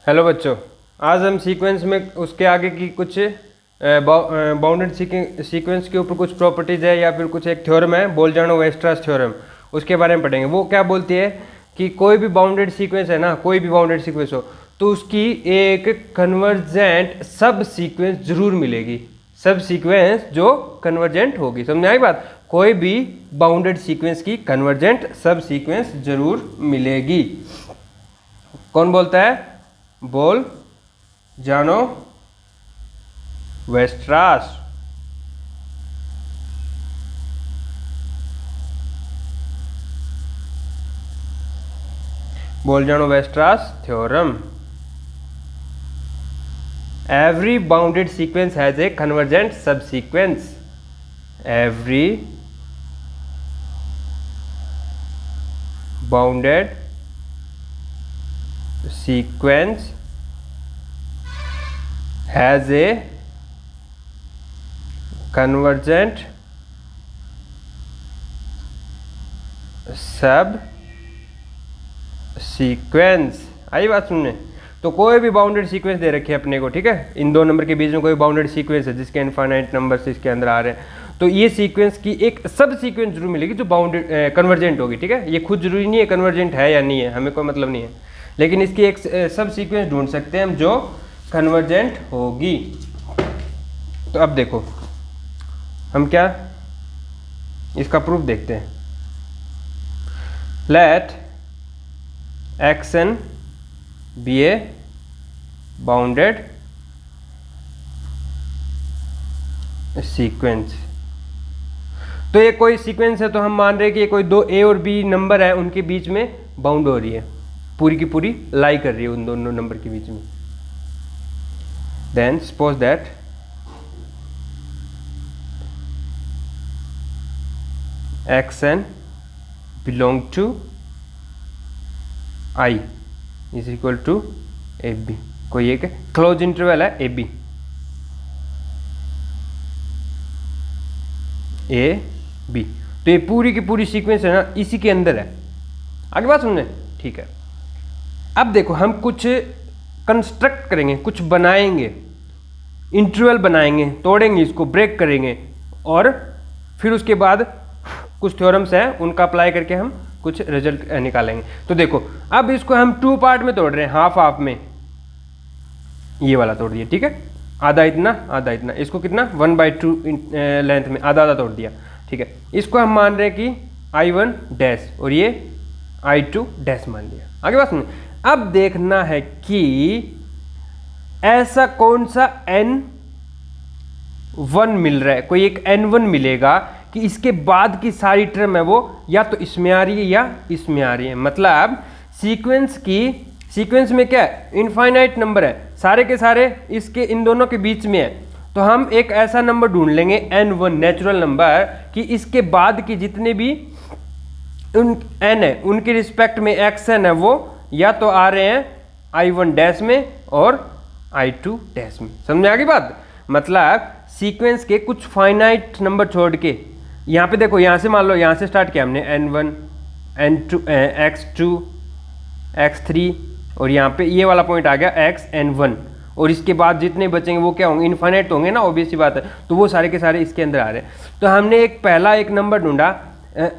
Hello बच्चों, आज हम सीक्वेंस में उसके आगे की कुछ बाउंडेड सीक्वेंस के ऊपर कुछ प्रॉपर्टीज़ है या फिर कुछ एक थ्योरम है, बोल्जानो-वेस्ट्रास थ्योरम, उसके बारे में पढ़ेंगे। वो क्या बोलती है कि कोई भी बाउंडेड सीक्वेंस है ना, कोई भी बाउंडेड सीक्वेंस हो तो उसकी एक कन्वर्जेंट सब सीक्वेंस जरूर मिलेगी, सब सीक्वेंस जो कन्वर्जेंट होगी। समझ में आई बात? कोई भी बाउंडेड सीक्वेंस की कन्वर्जेंट सब सीक्वेंस जरूर मिलेगी। कौन बोलता है? बोल्जानो-वेस्ट्रास। बोल्जानो-वेस्ट्रास theorem. Every bounded sequence has a convergent subsequence. Every bounded sequence has a convergent subsequence। आई बात सुनने? तो कोई भी बाउंडेड सीक्वेंस दे रखी है अपने को, ठीक है, इन दो नंबर के बीच में कोई बाउंडेड सीक्वेंस है जिसके इनफाइनाइट नंबर्स इसके अंदर आ रहे हैं, तो ये सीक्वेंस की एक सब सीक्वेंस जरूर मिलेगी जो बाउंडेड कन्वर्जेंट होगी। ठीक है, ये खुद जरूरी नहीं है कन्वर्जेंट है या नहीं है, हमें कोई मतलब नहीं है, लेकिन इसकी एक सब सीक्वेंस ढूंढ सकते हैं हम जो कन्वर्जेंट होगी। तो अब देखो हम क्या इसका प्रूफ देखते हैं। Let xn be a bounded sequence। तो ये कोई सीक्वेंस है तो हम मान रहे हैं कि ये कोई दो a और b नंबर है, उनके बीच में बाउंड हो रही है, पूरी की पूरी लाई कर रही है उन दोनों नंबर के बीच में। Then suppose that xn belong to I is equal to A B. कोई एक क्लोज इंटरवल है ए बी, तो ये पूरी की पूरी सीक्वेंस है ना इसी के अंदर है। आगे बात सुनने? ठीक है, अब देखो हम कुछ कंस्ट्रक्ट करेंगे, कुछ बनाएंगे, इंटरवल बनाएंगे, तोड़ेंगे इसको, ब्रेक करेंगे, और फिर उसके बाद कुछ थ्योरम्स हैं उनका अप्लाई करके हम कुछ रिजल्ट निकालेंगे। तो देखो अब इसको हम टू पार्ट में तोड़ रहे हैं, हाफ हाफ में, ये वाला तोड़ दिया, ठीक है, आधा इतना आधा इतना, इसको कितना 1/2 लेंथ में आधा आधा तोड़ दिया, ठीक है। इसको हम मान रहे हैं कि I1 डैश और ये I2 डैश मान लिया। आगे बात सुनिए, अब देखना है कि ऐसा कौन सा N1 मिल रहा है, कोई एक N1 मिलेगा कि इसके बाद की सारी टर्म है वो या तो इसमें आ रही है या इसमें आ रही है। मतलब सीक्वेंस में क्या है, इनफाइनाइट नंबर है, सारे के सारे इसके इन दोनों के बीच में है, तो हम एक ऐसा नंबर ढूंढ लेंगे N1 नेचुरल नंबर कि इसके बाद की जितने भी उन N है उनके रिस्पेक्ट में XN है वो या तो आ रहे हैं I1 डैश में और I2 डैश में। समझ में आ गई बात? मतलब सीक्वेंस के कुछ फाइनाइट नंबर छोड़ के, यहाँ पे देखो, यहाँ से मान लो, यहाँ से स्टार्ट किया हमने N1 N2 X2 X3 और यहाँ पे ये वाला पॉइंट आ गया XN1, और इसके बाद जितने बचेंगे वो क्या होंगे, इनफाइनाइट होंगे ना, ऑब्वियस सी बात है, तो वो सारे के सारे इसके अंदर आ रहे हैं। तो हमने एक पहला एक नंबर ढूंढा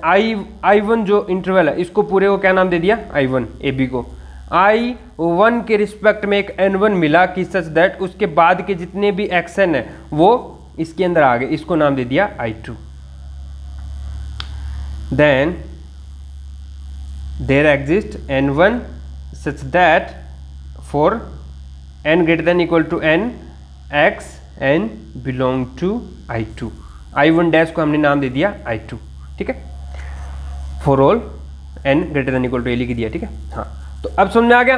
I1 जो इंटरवल है, इसको पूरे को क्या नाम दे दिया, I1 AB को। I1 के रिस्पेक्ट में एक N1 मिला कि सच दैट उसके बाद के जितने भी XN है वो इसके अंदर आ गए, इसको नाम दे दिया I2। Then there exists N1 such that for n greater than equal to n x n belong to I2। I1 dash को हमने नाम दे दिया I2, ठीक है, for all n greater than equal to a लिख दिया, ठीक है। हाँ, तो अब समझ में आ गया।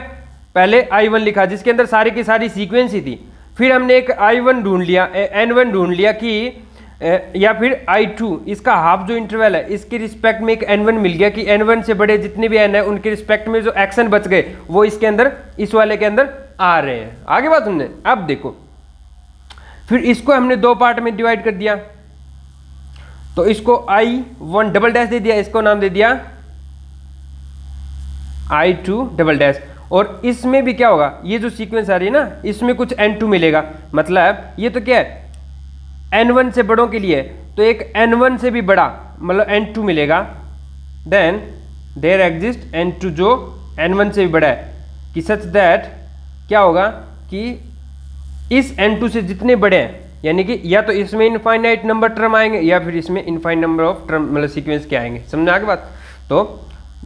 पहले I1 लिखा जिसके अंदर सारी की सारी सीक्वेंस ही थी, फिर हमने एक I1 ढूंढ लिया, N1 ढूंढ लिया कि या फिर I2 इसका हाफ जो इंटरवल है इसके रिस्पेक्ट में एक N1 मिल गया कि N1 से बड़े जितने भी N है उनके रिस्पेक्ट में जो XN बच गए वो इसके अंदर, इस वाले के अंदर आ रहे हैं। आगे बात सुनने, अब देखो फिर इसको हमने दो पार्ट में डिवाइड कर दिया, तो इसको I1 डबल डैश दे दिया, इसको नाम दे दिया I2 डबल डैश, और इसमें भी क्या होगा, ये जो सीक्वेंस आ रही है ना, इसमें कुछ n2 मिलेगा, मतलब ये तो क्या है n1 से बड़ों के लिए, तो एक n1 से भी बड़ा मतलब n2 मिलेगा। देन देयर एग्जिस्ट n2 जो n1 से भी बड़ा है, कि सच दैट क्या होगा कि इस n2 से जितने बड़े हैं, यानी कि या तो इसमें इनफाइनाइट नंबर टर्म आएंगे या फिर इसमें इनफाइनाइट नंबर ऑफ टर्म मतलब सीक्वेंस के आएंगे। समझ आ गई बात? तो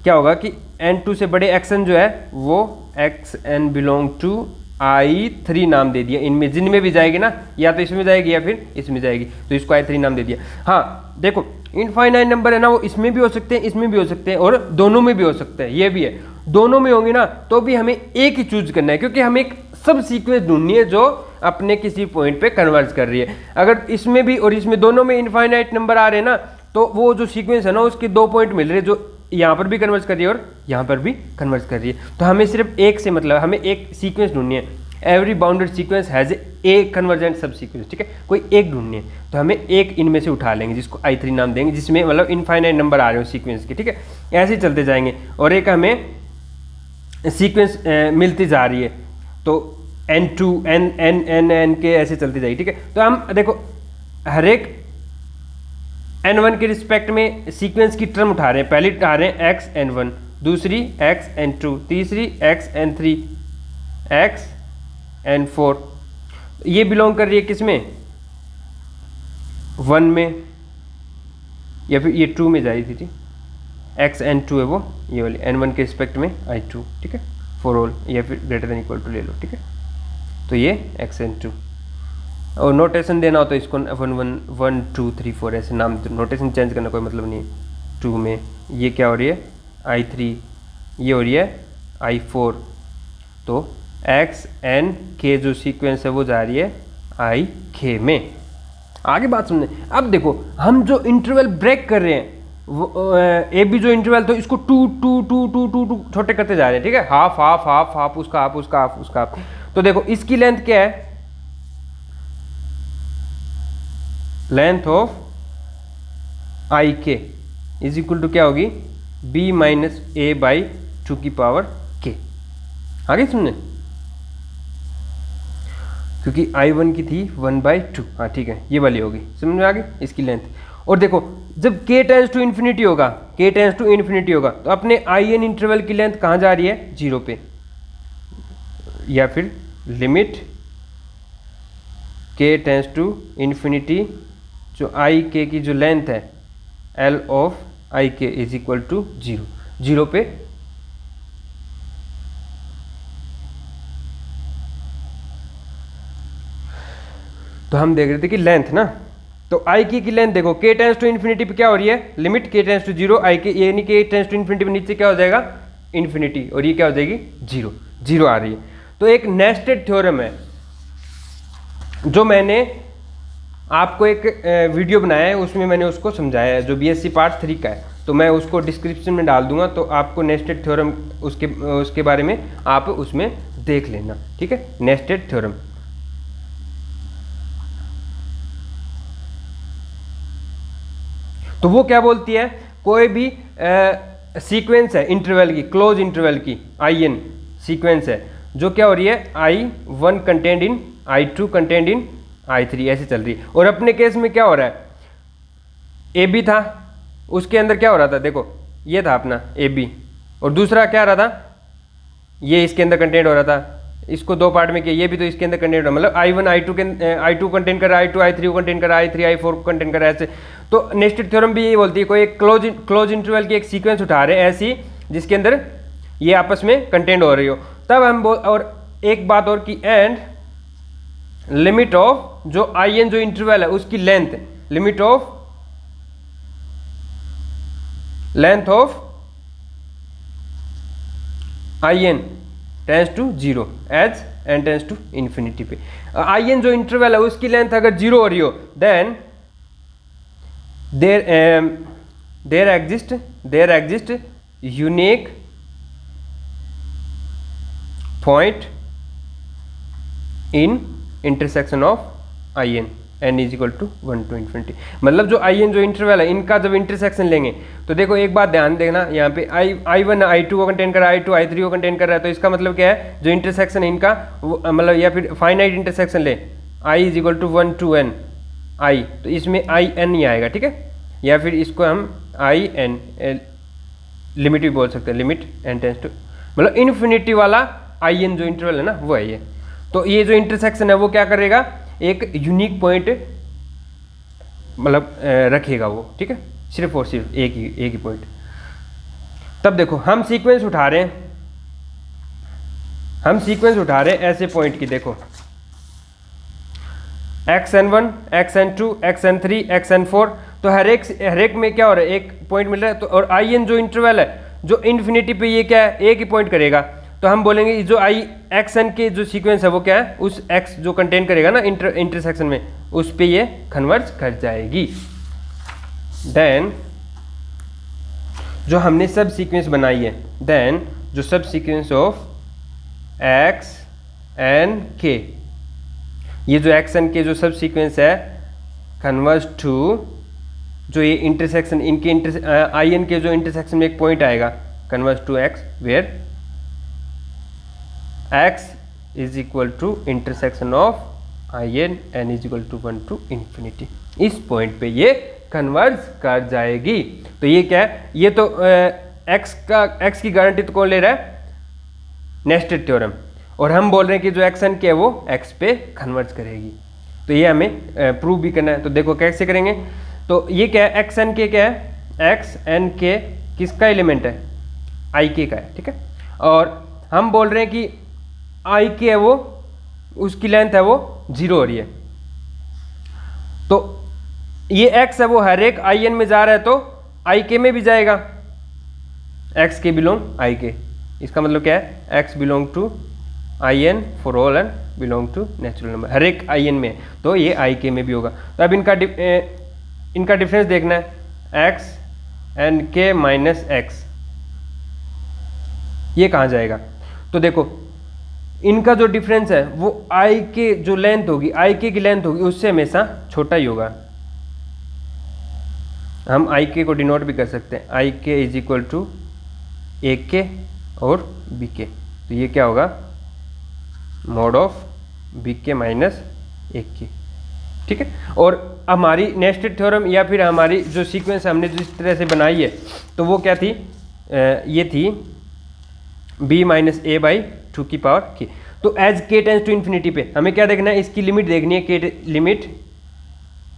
क्या होगा कि n2 से बड़े xn जो है वो xn बिलोंग टू i3 नाम दे दिया, इनमें जिनमें भी जाएगी ना, या तो इसमें जाएगी या फिर इसमें जाएगी, तो इसको i3 नाम दे दिया। हाँ देखो इनफाइनाइट नंबर है ना, वो इसमें भी हो सकते हैं, इसमें भी हो सकते हैं, और दोनों में भी हो सकते हैं, ये भी है। दोनों में होंगी ना तो भी हमें एक ही चूज करना है, क्योंकि हमें एक सब सीक्वेंस ढूंढनी है जो अपने किसी पॉइंट पे कन्वर्ज कर रही है। अगर इसमें भी और इसमें दोनों में इनफाइनाइट नंबर आ रहे हैं ना, तो वो जो सीक्वेंस है ना उसके 2 पॉइंट मिल रहे हैं, जो यहाँ पर भी कन्वर्ज कर रही है और यहाँ पर भी कन्वर्ज कर रही है। तो हमें सिर्फ एक से मतलब हमें एक सीक्वेंस ढूंढनी है। Every bounded sequence has a convergent सब सीक्वेंस, ठीक है, कोई एक ढूंढनी है, तो हमें एक इनमें से उठा लेंगे जिसको i3 नाम देंगे, जिसमें मतलब इनफाइनाइट नंबर आ रहे हो सीक्वेंस के, ठीक है। ऐसे ही चलते जाएंगे और एक हमें सीक्वेंस मिलती जा रही है, तो n2 n के ऐसे चलती जाएगी, ठीक है। तो हम देखो हर एक n1 के रिस्पेक्ट में सीक्वेंस की टर्म उठा रहे हैं। पहली उठा रहे हैं xn1, दूसरी xn2, तीसरी xn3, xn4। ये बिलोंग कर रही है किसमें, 1 में या फिर ये 2 में जा रही थी, ठीक। xn2 है वो, ये वाली n1 के रिस्पेक्ट में i2, ठीक है, फॉर ऑल या फिर ग्रेटर देन इक्वल टू ले लो, ठीक है। तो ये xn2, और नोटेशन देना हो तो इसको 1 2 3 4 ऐसे नाम, नोटेशन चेंज करना कोई मतलब नहीं है। 2 में ये क्या हो रही है i3, ये हो रही है i4, तो xn के जो सीक्वेंस है वो जा रही है ik में। आगे बात समझे। अब देखो हम जो इंटरवल ब्रेक कर रहे हैं, ए बी जो इंटरवल, तो इसको 2 2 2 2 2 2 छोटे करते जा रहे हैं, ठीक है, हाफ हाफ हाफ हाफ, उसका हाफ, उसका हाफ, उसका हाफ। तो देखो इसकी लेंथ क्या है, लेंथ ऑफ आई के इज इक्वल टू क्या होगी, b माइनस ए बाई 2 की पावर k। आगे सुनने, क्योंकि i1 की थी 1/2, हाँ ठीक है, ये वाली होगी, समझ में आ गई इसकी लेंथ। और देखो जब k टेंस टू इन्फिनिटी होगा, k टेंस टू इन्फिनिटी होगा, तो अपने in इंटरवल की लेंथ कहाँ जा रही है, 0 पे, या फिर limit k tends to infinity, जो ik की जो लेंथ है l of ik is equal to 0, 0 पे। तो हम देख रहे थे कि लेंथ ना, तो ik की लेंथ देखो k टेंस टू इन्फिनिटी पे क्या हो रही है, limit k tends to 0 ik, यानी k टेंस टू इन्फिनिटी पे नीचे क्या हो जाएगा, इन्फिनिटी, और ये क्या हो जाएगी 0, 0 आ रही है। तो एक नेस्टेड थ्योरम है जो मैंने आपको एक वीडियो बनाया है, उसमें मैंने उसको समझाया है, जो BSc पार्ट 3 का है, तो मैं उसको डिस्क्रिप्शन में डाल दूंगा, तो आपको नेस्टेड थ्योरम उसके बारे में आप उसमें देख लेना, ठीक है, नेस्टेड थ्योरम। तो वो क्या बोलती है, कोई भी सीक्वेंस है इंटरवल की, क्लोज इंटरवल की in सीक्वेंस है, जो क्या हो रही है i1 कंटेंड इन i2 कंटेंड इन i3 ऐसे चल रही है। और अपने केस में क्या हो रहा है, AB था, उसके अंदर क्या हो रहा था, देखो ये था अपना AB, और दूसरा क्या रहा था, ये इसके अंदर कंटेंट हो रहा था, इसको 2 पार्ट में किया, ये भी तो इसके अंदर कंटेंट हो रहा, मतलब i2 कंटेंट कर रहा है, i2 i3 को कंटेंट कर रहा है, i3 i4 को कंटेंट कर रहा है, ऐसे। तो नेस्टेड थ्योरम भी यही बोलती है, कोई एक क्लोज इंटरवल की एक सीक्वेंस उठा रहे हैं ऐसी, जिसके अंदर ये आपस में कंटेंट हो रही हो, तब हम और एक बात और की, एंड लिमिट ऑफ जो in जो इंटरवल है उसकी length, limit of length of in tends to 0 as n tends to infinity पे। in जो इंटरवल है उसकी लेंथ अगर 0 हो रही हो, then there exist unique point in intersection of in, n is equal to 1 to infinity. मतलब जो आई एन जो इंटरवल है इनका जब इंटरसेक्शन लेंगे तो देखो एक बात ध्यान देना, यहाँ पे I1 I2 को कंटेन कर रहा है, I2 I3 को कंटेन कर रहा है, तो इसका मतलब क्या है जो इंटरसेक्शन है इनका मतलब या फिर फाइनाइट इंटरसेक्शन ले I is equal to 1 to n I, तो इसमें आई एन ही आएगा, ठीक है। या फिर इसको हम आई एन लिमिट भी बोल सकते हैं, लिमिट n टेंस टू मतलब इन्फिनिटी वाला आई एन जो इंटरवल है ना वो है ये। तो ये जो इंटरसेक्शन है वो क्या करेगा, एक यूनिक पॉइंट मतलब रखेगा वो, ठीक है, सिर्फ और सिर्फ एक ही पॉइंट। तब देखो हम सीक्वेंस उठा रहे हैं, ऐसे पॉइंट की, देखो xn1 xn2 xn3 xn4, तो हर एक में क्या हो रहा है, एक पॉइंट मिल रहा है। तो और आई एन जो इंटरवल है जो इन्फिनिटी पे ये क्या है, एक ही पॉइंट करेगा, तो हम बोलेंगे जो आई एक्स एन के जो सीक्वेंस है वो क्या है, उस एक्स जो कंटेन करेगा ना इंटरसेक्शन में उस पे ये कन्वर्ज कर जाएगी। देन जो हमने सब सीक्वेंस बनाई है, देन जो सब सीक्वेंस ऑफ एक्स एन के, ये जो एक्स एन के जो सब सीक्वेंस है कन्वर्ज टू जो ये इंटरसेक्शन इनके आई एन के जो इंटरसेक्शन में एक पॉइंट आएगा converge to x where x is equal to intersection of i n n is equal to 1 to infinity. इस पॉइंट पे ये कन्वर्ज कर जाएगी। तो ये क्या है, ये तो x की गारंटी तो कौन ले रहा है, नेस्टेड थ्योरम, और हम बोल रहे हैं कि जो एक्स एन के है वो x पे कन्वर्ज करेगी। तो ये हमें प्रूव भी करना है। तो देखो कैसे करेंगे, तो ये क्या है, एक्स एन के क्या है, एक्स एन के किसका एलिमेंट है, आई के का है, ठीक है। और हम बोल रहे हैं कि आई के है वो उसकी लेंथ है वो 0 हो रही है, तो ये x है वो हर एक आई एन में जा रहा है तो आई के में भी जाएगा, x के बिलोंग आई के। इसका मतलब क्या है, x belong to I N for all and belong to natural number, हर एक आई एन में, तो ये आई के में भी होगा। तो अब इनका डिफरेंस देखना है, x एन के माइनस एक्स, ये कहाँ जाएगा। तो देखो इनका जो डिफरेंस है वो आई के जो लेंथ होगी, आई के की लेंथ होगी उससे हमेशा छोटा ही होगा। हम आई के को डिनोट भी कर सकते हैं, आई के इज इक्वल टू ए के और बी के, तो ये क्या होगा, मॉड ऑफ बी के माइनस ए के, ठीक है। और हमारी नेस्टेड थ्योरम या फिर हमारी जो सीक्वेंस हमने जिस तरह से बनाई है तो वो क्या थी, ये थी b माइनस ए बाई 2 की पावर k। तो as k tends to infinity पे हमें क्या देखना है, इसकी लिमिट देखनी है, limit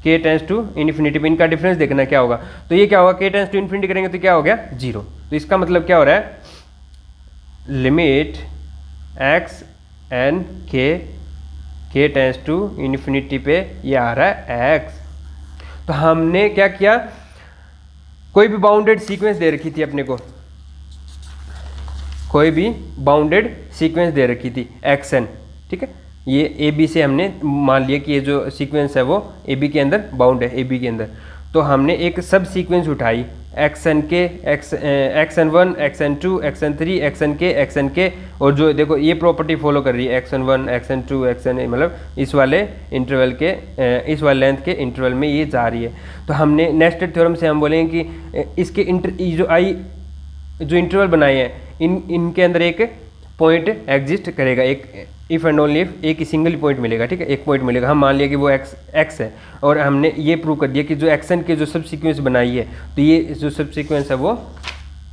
k tends to infinity पे इनका डिफरेंस देखना क्या होगा। तो ये क्या होगा, k टेंस टू इन्फिनिटी करेंगे तो क्या हो गया 0। तो इसका मतलब क्या हो रहा है, limit x n k tends to infinity पे ये आ रहा है x। तो हमने क्या किया, कोई भी बाउंडेड सीक्वेंस दे रखी थी अपने को, कोई भी बाउंडेड सीक्वेंस दे रखी थी xn, ठीक है। ये ए बी से हमने मान लिया कि ये जो सीक्वेंस है वो ए बी के अंदर बाउंड है, ए बी के अंदर। तो हमने एक सब सीक्वेंस उठाई xn के xn1 xn2 xn3 xn के और जो देखो ये प्रॉपर्टी फॉलो कर रही है xn1 xn2 xn, मतलब इस वाले इंटरवल के इस वाले लेंथ के इंटरवल में ये जा रही है। तो हमने नेस्टेड थ्योरम से हम बोलेंगे कि इसके जो इंटरवल बनाए हैं इनके अंदर एक पॉइंट एग्जिस्ट करेगा, एक इफ एंड ओनली इफ एक ही सिंगल पॉइंट मिलेगा, ठीक है, एक पॉइंट मिलेगा। हम मान लिया कि वो एक्स है और हमने ये प्रूव कर दिया कि जो एक्सन के जो सब सीक्वेंस बनाई है तो ये जो सब सीक्वेंस है वो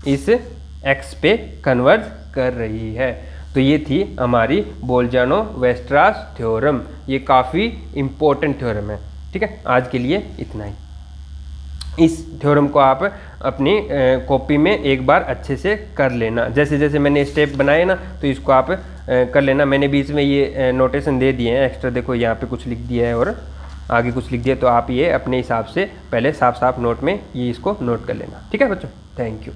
इस एक्स पे कन्वर्ज कर रही है। तो ये थी हमारी बोल्जानो-वेस्ट्रास थ्योरम, ये काफ़ी इम्पोर्टेंट थ्योरम है, ठीक है। आज के लिए इतना ही। इस थ्योरम को आप अपनी कॉपी में एक बार अच्छे से कर लेना, जैसे जैसे मैंने स्टेप बनाए ना तो इसको आप कर लेना। मैंने बीच में ये नोटेशन दे दिए हैं एक्स्ट्रा, देखो यहाँ पे कुछ लिख दिया है और आगे कुछ लिख दिया, तो आप ये अपने हिसाब से पहले साफ साफ नोट में ये इसको नोट कर लेना, ठीक है बच्चों। Thank you.